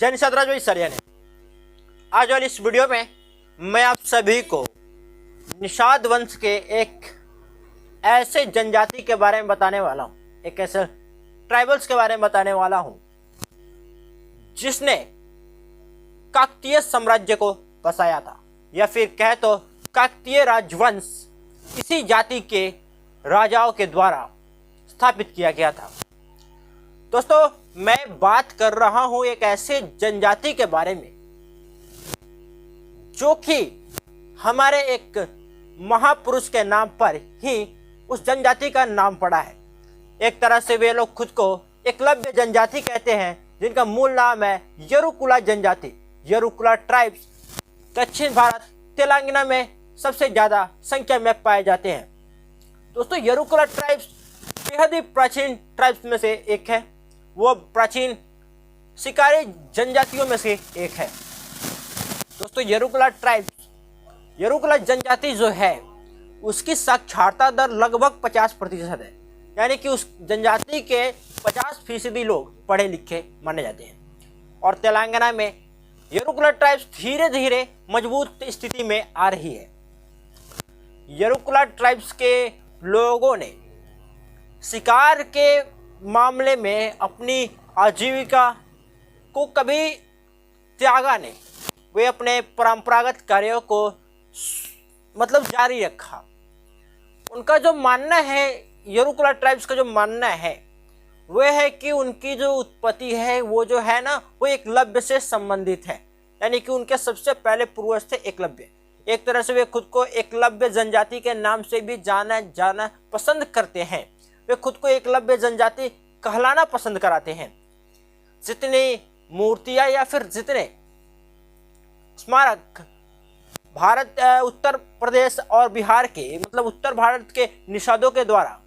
जय निषाद राज सरिया ने। आज वाली इस वीडियो में मैं आप सभी को निषाद वंश के एक ऐसे जनजाति के बारे में बताने वाला हूँ, एक ऐसे ट्राइबल्स के बारे में बताने वाला हूँ जिसने काकतीय साम्राज्य को बसाया था, या फिर कहे तो काकतीय राजवंश इसी जाति के राजाओं के द्वारा स्थापित किया गया था। दोस्तों, मैं बात कर रहा हूं एक ऐसे जनजाति के बारे में जो कि हमारे एक महापुरुष के नाम पर ही उस जनजाति का नाम पड़ा है। एक तरह से वे लोग खुद को एकलव्य जनजाति कहते हैं, जिनका मूल नाम है येरुकुला जनजाति। येरुकुला ट्राइब्स दक्षिण भारत तेलंगाना में सबसे ज्यादा संख्या में पाए जाते हैं। दोस्तों, येरुकुला ट्राइब्स बेहद ही प्राचीन ट्राइब्स में से एक है। वो प्राचीन शिकारी जनजातियों में से एक है। दोस्तों, येरुकुला जनजाति जो है उसकी साक्षरता दर लगभग 50% है, यानी कि उस जनजाति के 50% लोग पढ़े लिखे माने जाते हैं। और तेलंगाना में येरुकुला ट्राइब्स धीरे धीरे मजबूत स्थिति में आ रही है। येरुकुला ट्राइब्स के लोगों ने शिकार के मामले में अपनी आजीविका को कभी त्यागा नहीं। वे अपने परंपरागत कार्यों को जारी रखा। उनका जो मानना है, येरुकुला ट्राइब्स का जो मानना है वह है कि उनकी जो उत्पत्ति है वो जो है ना, वो एकलव्य से संबंधित है। यानी कि उनके सबसे पहले पूर्वज थे एकलव्य। एक तरह से वे खुद को एकलव्य जनजाति के नाम से भी जाना पसंद करते हैं। वे खुद को एकलव्य जनजाति कहलाना पसंद कराते हैं। जितनी मूर्तियां या फिर जितने स्मारक भारत, उत्तर प्रदेश और बिहार के उत्तर भारत के निषादों के द्वारा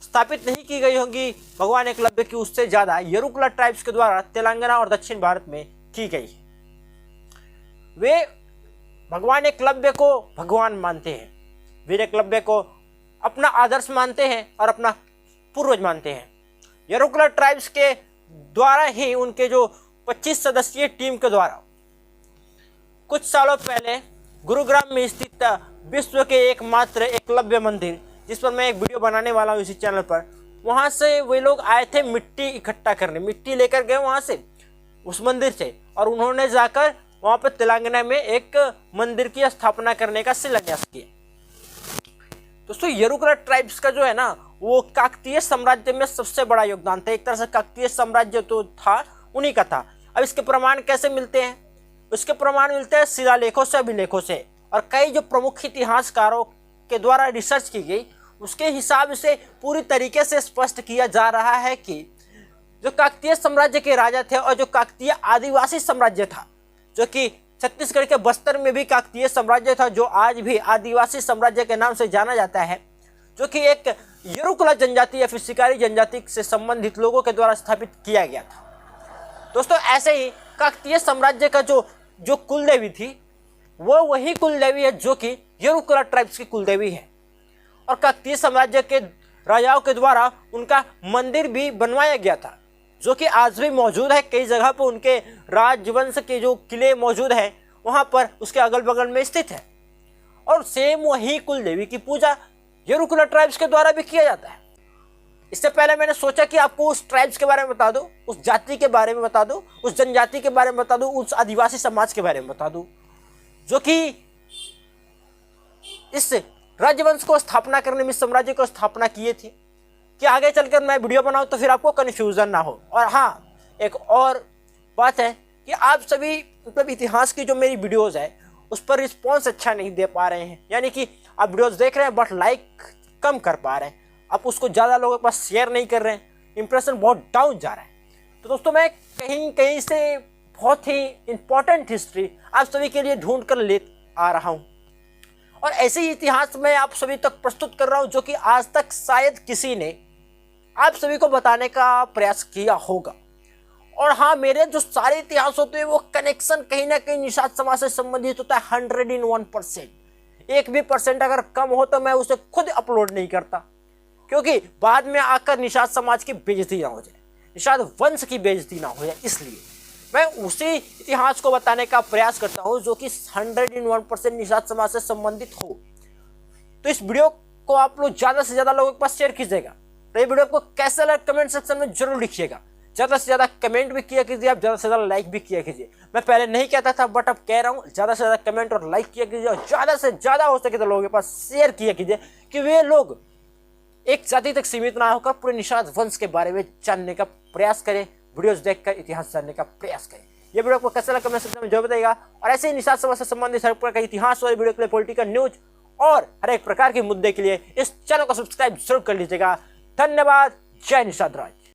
स्थापित नहीं की गई होंगी भगवान एकलव्य की, उससे ज्यादा येरुकुला ट्राइब्स के द्वारा तेलंगाना और दक्षिण भारत में की गई है। वे भगवान एकलव्य को भगवान मानते हैं, वीर एकलव्य को अपना आदर्श मानते हैं और अपना पूर्वज मानते हैं। येरुकुला ट्राइब्स के द्वारा ही उनके जो 25 सदस्यीय टीम के द्वारा कुछ सालों पहले गुरुग्राम में स्थित विश्व के एकमात्र एकलव्य मंदिर, जिस पर मैं एक वीडियो बनाने वाला हूँ इसी चैनल पर, वहाँ से वे लोग आए थे मिट्टी इकट्ठा करने। मिट्टी लेकर गए वहाँ से, उस मंदिर से, और उन्होंने जाकर वहाँ पर तेलंगाना में एक मंदिर की स्थापना करने का शिलान्यास किया। दोस्तों, येरुकुला ट्राइब्स का जो है ना, वो काकतीय साम्राज्य में सबसे बड़ा योगदान था। एक तरह से काकतीय साम्राज्य तो था, उन्हीं का था। अब इसके प्रमाण कैसे मिलते हैं? इसके प्रमाण मिलते हैं शिलालेखों से, अभिलेखों से, और कई जो प्रमुख इतिहासकारों के द्वारा रिसर्च की गई उसके हिसाब से पूरी तरीके से स्पष्ट किया जा रहा है कि जो काकतीय साम्राज्य के राजा थे और जो काकतीय आदिवासी साम्राज्य था, जो कि छत्तीसगढ़ के बस्तर में भी काकतीय साम्राज्य था, जो आज भी आदिवासी साम्राज्य के नाम से जाना जाता है, जो कि एक येरुकुला जनजाति या फिर शिकारी जनजाति से संबंधित लोगों के द्वारा स्थापित किया गया था। दोस्तों, ऐसे ही काकतीय साम्राज्य का जो कुलदेवी थी वो वही कुलदेवी है जो कि येरुकुला ट्राइब्स की कुलदेवी है। और काकतीय साम्राज्य के राजाओं के द्वारा उनका मंदिर भी बनवाया गया था, जो कि आज भी मौजूद है। कई जगह पर उनके राजवंश के जो किले मौजूद हैं वहाँ पर उसके अगल बगल में स्थित है। और सेम वही कुलदेवी की पूजा येरुकुला ट्राइब्स के द्वारा भी किया जाता है। इससे पहले मैंने सोचा कि आपको उस ट्राइब्स के बारे में बता दूं, उस जाति के बारे में बता दूं, उस जनजाति के बारे में बता दूं, उस आदिवासी समाज के बारे में बता दूं, जो कि इस राजवंश को स्थापना करने में, साम्राज्य को स्थापना किए थे, कि आगे चलकर मैं वीडियो बनाऊं तो फिर आपको कन्फ्यूजन ना हो। और हाँ, एक और बात है कि आप सभी इतिहास की जो मेरी वीडियोस है उस पर रिस्पॉन्स अच्छा नहीं दे पा रहे हैं। यानी कि आप वीडियोस देख रहे हैं बट लाइक कम कर पा रहे हैं, आप उसको ज़्यादा लोगों के पास शेयर नहीं कर रहे हैं, इंप्रेशन बहुत डाउन जा रहा है। तो दोस्तों, मैं कहीं से बहुत ही इंपॉर्टेंट हिस्ट्री आप सभी के लिए ढूंढ कर ले आ रहा हूँ, और ऐसे ही इतिहास मैं आप सभी तक प्रस्तुत कर रहा हूँ जो कि आज तक शायद किसी ने आप सभी को बताने का प्रयास किया होगा। और हाँ, मेरे जो सारे इतिहास होते हैं वो कनेक्शन कहीं ना कहीं निषाद समाज से संबंधित होता है 101%। एक भी परसेंट अगर कम हो तो मैं उसे खुद अपलोड नहीं करता, क्योंकि बाद में आकर निषाद समाज की बेइज्जती ना हो जाए, निषाद वंश की बेइज्जती ना हो जाए। इसलिए मैं उसी इतिहास को बताने का प्रयास करता हूं जो कि 101% निषाद समाज से संबंधित हो। तो इस वीडियो को आप लोग ज्यादा से ज्यादा लोगों के पास शेयर कीजिएगा। तो ये वीडियो को कैसा लगा कमेंट सेक्शन में जरूर लिखिएगा। ज्यादा से ज्यादा कमेंट भी किया कीजिए, आप ज्यादा से ज्यादा लाइक भी किया कीजिए। मैं पहले नहीं कहता था बट अब कह रहा हूँ, ज्यादा से ज्यादा कमेंट और लाइक किया कीजिए और ज्यादा से ज्यादा हो सके तो लोगों के पास शेयर किया कीजिए कि वे लोग एक जाति तक सीमित ना होकर पूरे निषाद वंश के बारे में जानने का प्रयास करें, वीडियोस देखकर इतिहास जानने का प्रयास करें। ये वीडियो आपको कैसा लगा कमेंट सेक्शन में जरूर बताइएगा। और ऐसे ही निषाद समाज से संबंधित हर प्रकार का इतिहास वाले वीडियो के लिए, पॉलिटिकल न्यूज और हर एक प्रकार के मुद्दे के लिए इस चैनल को सब्सक्राइब जरूर कर लीजिएगा। धन्यवाद। जय निषाद राज।